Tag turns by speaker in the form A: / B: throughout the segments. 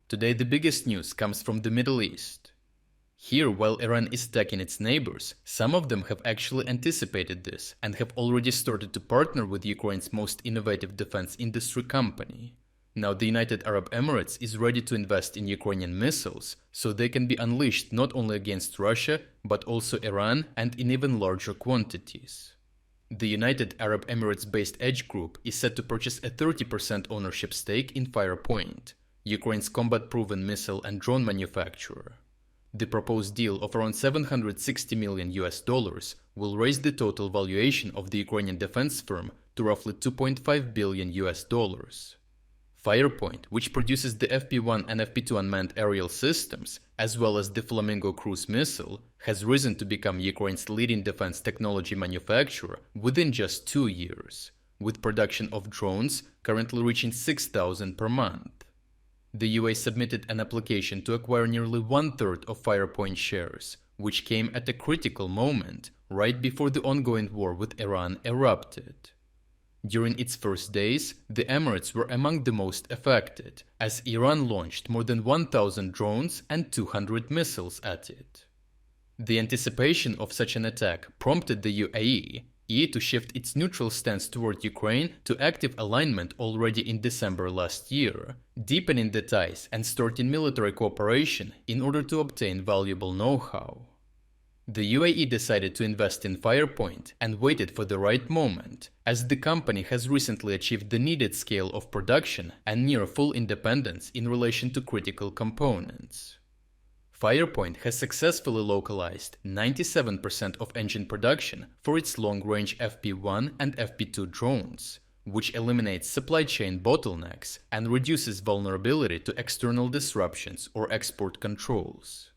A: Today the biggest news comes from the Middle East. Here, while Iran is attacking its neighbors, some of them have actually anticipated this and have already started to partner with Ukraine's most innovative defense industry company. Now the United Arab Emirates is ready to invest in Ukrainian missiles, so they can be unleashed not only against Russia, but also Iran and in even larger quantities. The United Arab Emirates-based Edge Group is set to purchase a 30% ownership stake in Firepoint, Ukraine's combat-proven missile and drone manufacturer. The proposed deal of around $760 million will raise the total valuation of the Ukrainian defense firm to roughly $2.5 billion. Firepoint, which produces the FP-1 and FP-2 unmanned aerial systems, as well as the Flamingo cruise missile, has risen to become Ukraine's leading defense technology manufacturer within just 2 years, with production of drones currently reaching 6,000 per month. The UAE submitted an application to acquire nearly one-third of Firepoint shares, which came at a critical moment right before the ongoing war with Iran erupted. During its first days, the Emirates were among the most affected, as Iran launched more than 1,000 drones and 200 missiles at it. The anticipation of such an attack prompted the UAE to shift its neutral stance toward Ukraine to active alignment already in December last year, deepening the ties and starting military cooperation in order to obtain valuable know-how. The UAE decided to invest in Firepoint and waited for the right moment, as the company has recently achieved the needed scale of production and near full independence in relation to critical components. Firepoint has successfully localized 97% of engine production for its long-range FP-1 and FP-2 drones, which eliminates supply chain bottlenecks and reduces vulnerability to external disruptions or export controls.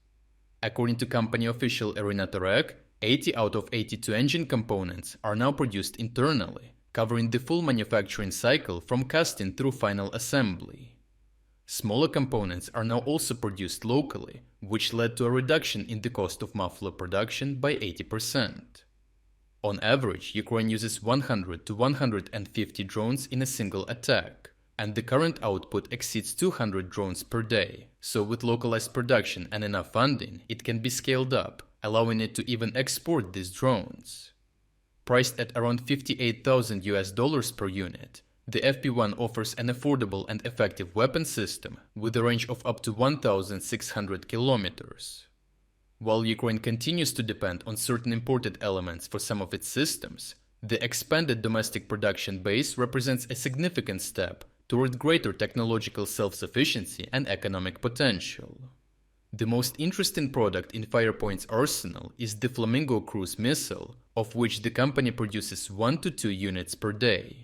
A: According to company official Irina Torek, 80 out of 82 engine components are now produced internally, covering the full manufacturing cycle from casting through final assembly. Smaller components are now also produced locally, which led to a reduction in the cost of muffler production by 80%. On average, Ukraine uses 100 to 150 drones in a single attack, and the current output exceeds 200 drones per day, so with localized production and enough funding, it can be scaled up, allowing it to even export these drones. Priced at around $58,000 per unit, the FP-1 offers an affordable and effective weapon system with a range of up to 1,600 kilometers. While Ukraine continues to depend on certain imported elements for some of its systems, the expanded domestic production base represents a significant step toward greater technological self-sufficiency and economic potential. The most interesting product in Firepoint's arsenal is the Flamingo cruise missile, of which the company produces 1 to 2 units per day.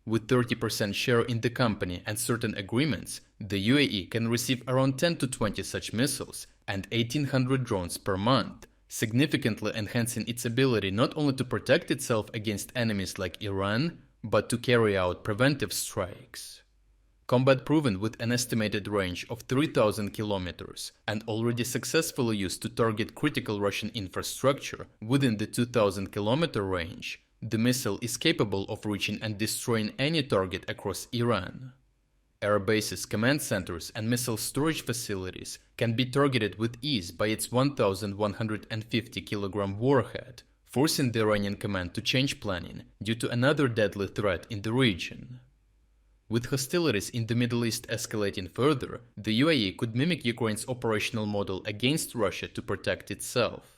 A: With 30% share in the company and certain agreements, the UAE can receive around 10 to 20 such missiles and 1,800 drones per month, significantly enhancing its ability not only to protect itself against enemies like Iran, but to carry out preventive strikes. Combat proven with an estimated range of 3,000 kilometers and already successfully used to target critical Russian infrastructure within the 2,000-kilometer range, the missile is capable of reaching and destroying any target across Iran. Air bases, command centers, and missile storage facilities can be targeted with ease by its 1,150-kilogram warhead, forcing the Iranian command to change planning due to another deadly threat in the region. With hostilities in the Middle East escalating further, the UAE could mimic Ukraine's operational model against Russia to protect itself.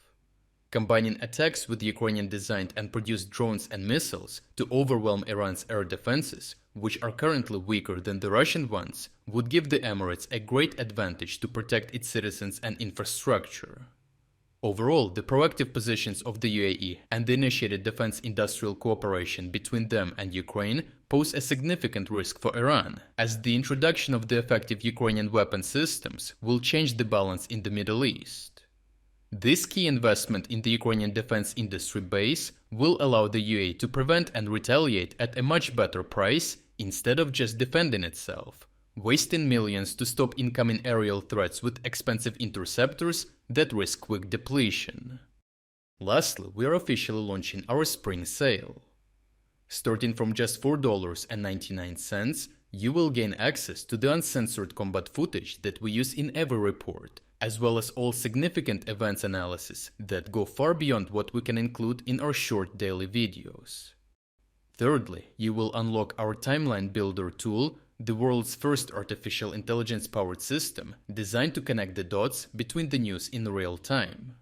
A: Combining attacks with Ukrainian-designed and produced drones and missiles to overwhelm Iran's air defenses, which are currently weaker than the Russian ones, would give the Emirates a great advantage to protect its citizens and infrastructure. Overall, the proactive positions of the UAE and the initiated defense-industrial cooperation between them and Ukraine pose a significant risk for Iran, as the introduction of the effective Ukrainian weapon systems will change the balance in the Middle East. This key investment in the Ukrainian defense industry base will allow the UAE to prevent and retaliate at a much better price instead of just defending itself, wasting millions to stop incoming aerial threats with expensive interceptors that risk quick depletion. Lastly, we are officially launching our spring sale. Starting from just $4.99, you will gain access to the uncensored combat footage that we use in every report, as well as all significant events analysis that go far beyond what we can include in our short daily videos. Thirdly, you will unlock our Timeline Builder tool, the world's first artificial intelligence-powered system designed to connect the dots between the news in real time.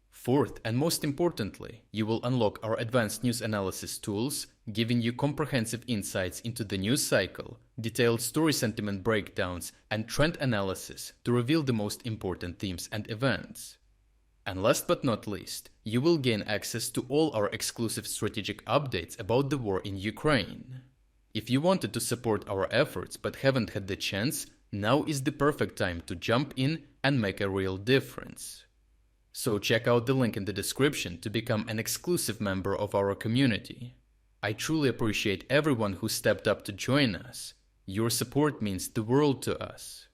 A: Fourth, and most importantly, you will unlock our advanced news analysis tools, giving you comprehensive insights into the news cycle, detailed story sentiment breakdowns, and trend analysis to reveal the most important themes and events. And last but not least, you will gain access to all our exclusive strategic updates about the war in Ukraine. If you wanted to support our efforts but haven't had the chance, now is the perfect time to jump in and make a real difference. So check out the link in the description to become an exclusive member of our community. I truly appreciate everyone who stepped up to join us. Your support means the world to us.